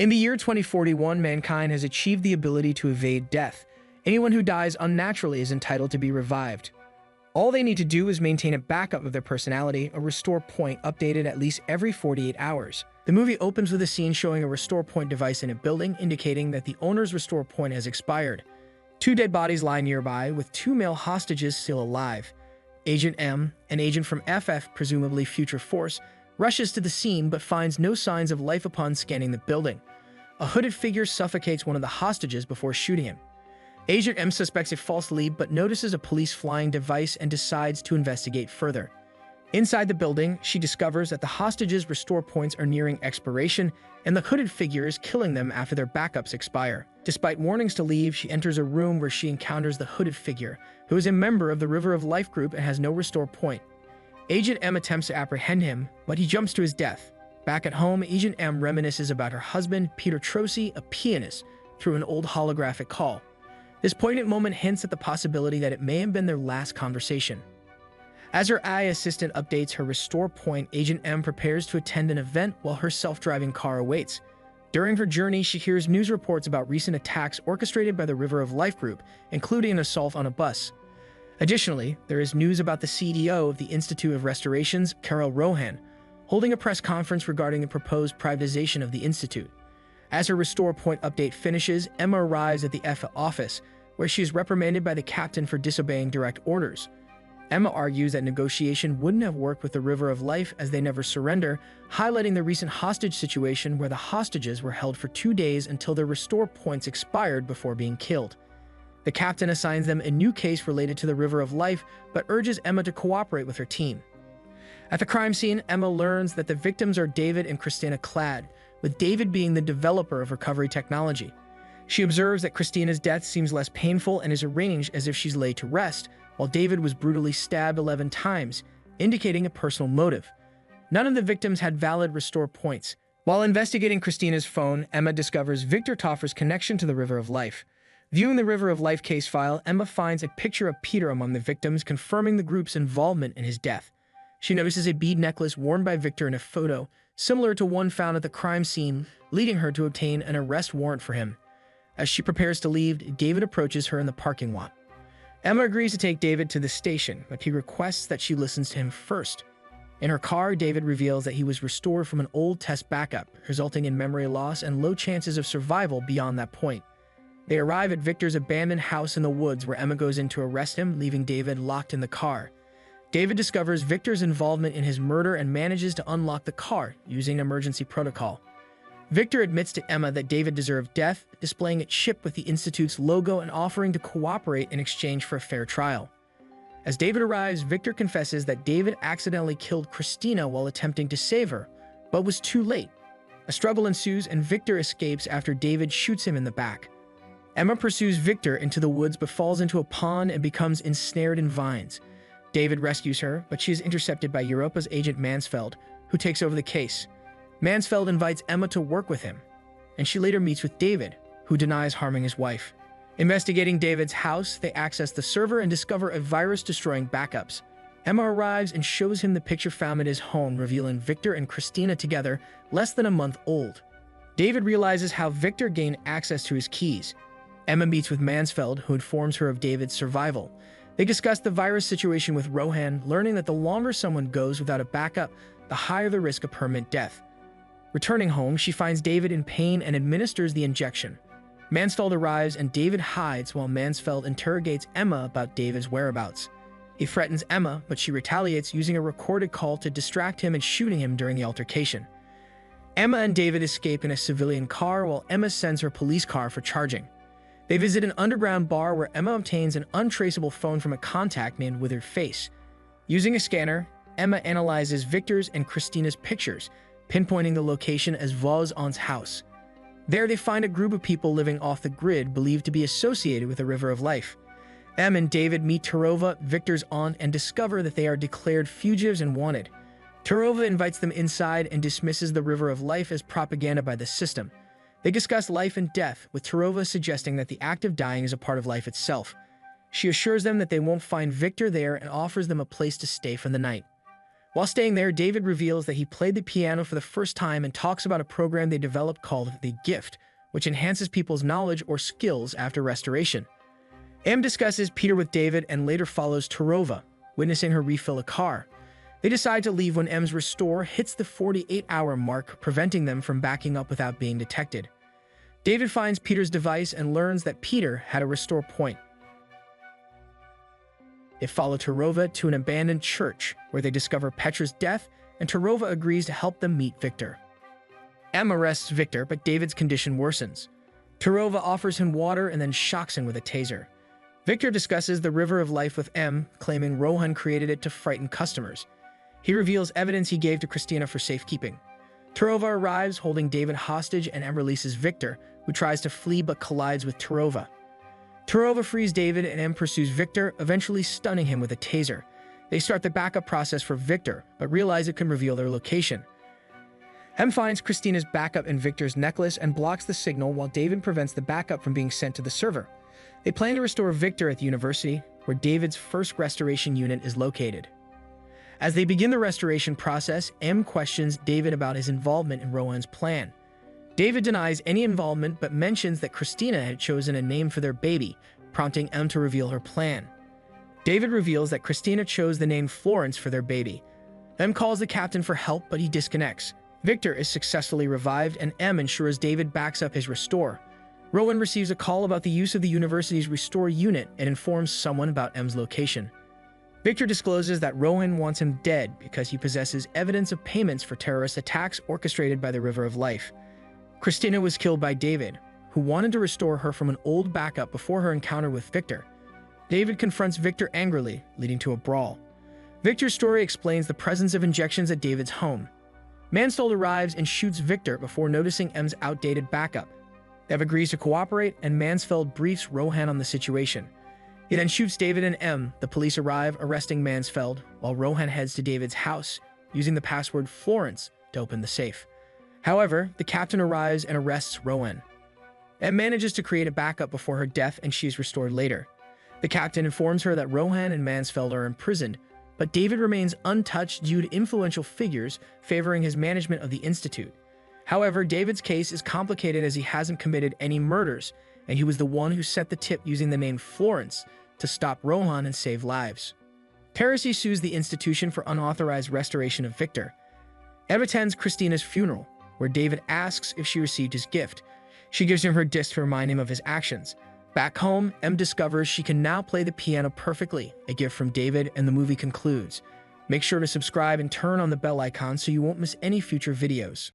In the year 2041, mankind has achieved the ability to evade death. Anyone who dies unnaturally is entitled to be revived. All they need to do is maintain a backup of their personality, a restore point updated at least every 48 hours. The movie opens with a scene showing a restore point device in a building, indicating that the owner's restore point has expired. Two dead bodies lie nearby, with two male hostages still alive. Agent M, an agent from FF, presumably Future Force, rushes to the scene but finds no signs of life upon scanning the building. A hooded figure suffocates one of the hostages before shooting him. Agent M suspects a false lead but notices a police flying device and decides to investigate further. Inside the building, she discovers that the hostages' restore points are nearing expiration and the hooded figure is killing them after their backups expire. Despite warnings to leave, she enters a room where she encounters the hooded figure, who is a member of the River of Life group and has no restore point. Agent M attempts to apprehend him, but he jumps to his death. Back at home, Agent M reminisces about her husband, Peter Trosi, a pianist, through an old holographic call. This poignant moment hints at the possibility that it may have been their last conversation. As her AI assistant updates her restore point, Agent M prepares to attend an event while her self-driving car awaits. During her journey, she hears news reports about recent attacks orchestrated by the River of Life group, including an assault on a bus. Additionally, there is news about the CDO of the Institute of Restorations, Carol Rohan, holding a press conference regarding the proposed privatization of the Institute. As her restore point update finishes, Emma arrives at the F office, where she is reprimanded by the captain for disobeying direct orders. Emma argues that negotiation wouldn't have worked with the River of Life as they never surrender, highlighting the recent hostage situation where the hostages were held for 2 days until their restore points expired before being killed. The captain assigns them a new case related to the River of Life, but urges Emma to cooperate with her team. At the crime scene, Emma learns that the victims are David and Christina Clad, with David being the developer of recovery technology. She observes that Christina's death seems less painful and is arranged as if she's laid to rest, while David was brutally stabbed 11 times, indicating a personal motive. None of the victims had valid restore points. While investigating Christina's phone, Emma discovers Victor Toffer's connection to the River of Life. Viewing the River of Life case file, Emma finds a picture of Peter among the victims, confirming the group's involvement in his death. She notices a bead necklace worn by Victor in a photo, similar to one found at the crime scene, leading her to obtain an arrest warrant for him. As she prepares to leave, David approaches her in the parking lot. Emma agrees to take David to the station, but he requests that she listens to him first. In her car, David reveals that he was restored from an old test backup, resulting in memory loss and low chances of survival beyond that point. They arrive at Victor's abandoned house in the woods where Emma goes in to arrest him, leaving David locked in the car. David discovers Victor's involvement in his murder and manages to unlock the car using emergency protocol. Victor admits to Emma that David deserved death, displaying a chip with the Institute's logo and offering to cooperate in exchange for a fair trial. As David arrives, Victor confesses that David accidentally killed Christina while attempting to save her, but was too late. A struggle ensues and Victor escapes after David shoots him in the back. Emma pursues Victor into the woods but falls into a pond and becomes ensnared in vines. David rescues her, but she is intercepted by Europa's agent Mansfeld, who takes over the case. Mansfeld invites Emma to work with him, and she later meets with David, who denies harming his wife. Investigating David's house, they access the server and discover a virus destroying backups. Emma arrives and shows him the picture found at his home, revealing Victor and Christina together, less than a month old. David realizes how Victor gained access to his keys. Emma meets with Mansfeld, who informs her of David's survival. They discuss the virus situation with Rohan, learning that the longer someone goes without a backup, the higher the risk of permanent death. Returning home, she finds David in pain and administers the injection. Mansfeld arrives and David hides while Mansfeld interrogates Emma about David's whereabouts. He threatens Emma, but she retaliates using a recorded call to distract him and shooting him during the altercation. Emma and David escape in a civilian car while Emma sends her police car for charging. They visit an underground bar where Emma obtains an untraceable phone from a contact named Withered Face. Using a scanner, Emma analyzes Victor's and Christina's pictures, pinpointing the location as Vaz-On's house. There they find a group of people living off the grid believed to be associated with the River of Life. Em and David meet Tarova, Victor's aunt, and discover that they are declared fugitives and wanted. Tarova invites them inside and dismisses the River of Life as propaganda by the system. They discuss life and death, with Tarova suggesting that the act of dying is a part of life itself. She assures them that they won't find Victor there and offers them a place to stay for the night. While staying there, David reveals that he played the piano for the first time and talks about a program they developed called The Gift, which enhances people's knowledge or skills after restoration. M discusses Peter with David and later follows Tarova, witnessing her refill a car. They decide to leave when M's restore hits the 48-hour mark, preventing them from backing up without being detected. David finds Peter's device and learns that Peter had a restore point. They follow Tarova to an abandoned church, where they discover Petra's death, and Tarova agrees to help them meet Victor. M arrests Victor, but David's condition worsens. Tarova offers him water and then shocks him with a taser. Victor discusses the River of Life with M, claiming Rohan created it to frighten customers. He reveals evidence he gave to Christina for safekeeping. Tarova arrives, holding David hostage, and M releases Victor, who tries to flee but collides with Tarova. Tarova frees David, and M pursues Victor, eventually stunning him with a taser. They start the backup process for Victor, but realize it can reveal their location. M finds Christina's backup in Victor's necklace and blocks the signal, while David prevents the backup from being sent to the server. They plan to restore Victor at the university, where David's first restoration unit is located. As they begin the restoration process, M questions David about his involvement in Rohan's plan. David denies any involvement but mentions that Christina had chosen a name for their baby, prompting M to reveal her plan. David reveals that Christina chose the name Florence for their baby. M calls the captain for help, but he disconnects. Victor is successfully revived, and M ensures David backs up his restore. Rohan receives a call about the use of the university's restore unit and informs someone about M's location. Victor discloses that Rohan wants him dead because he possesses evidence of payments for terrorist attacks orchestrated by the River of Life. Christina was killed by David, who wanted to restore her from an old backup before her encounter with Victor. David confronts Victor angrily, leading to a brawl. Victor's story explains the presence of injections at David's home. Mansfield arrives and shoots Victor before noticing M's outdated backup. Dev agrees to cooperate, and Mansfield briefs Rohan on the situation. He then shoots David and M. The police arrive, arresting Mansfield, while Rohan heads to David's house, using the password Florence to open the safe. However, the captain arrives and arrests Rohan. M manages to create a backup before her death, and she is restored later. The captain informs her that Rohan and Mansfield are imprisoned, but David remains untouched due to influential figures favoring his management of the Institute. However, David's case is complicated as he hasn't committed any murders, and he was the one who set the tip using the name Florence to stop Rohan and save lives. Teresi sues the institution for unauthorized restoration of Victor. Eve attends Christina's funeral, where David asks if she received his gift. She gives him her disc to remind him of his actions. Back home, M discovers she can now play the piano perfectly, a gift from David, and the movie concludes. Make sure to subscribe and turn on the bell icon so you won't miss any future videos.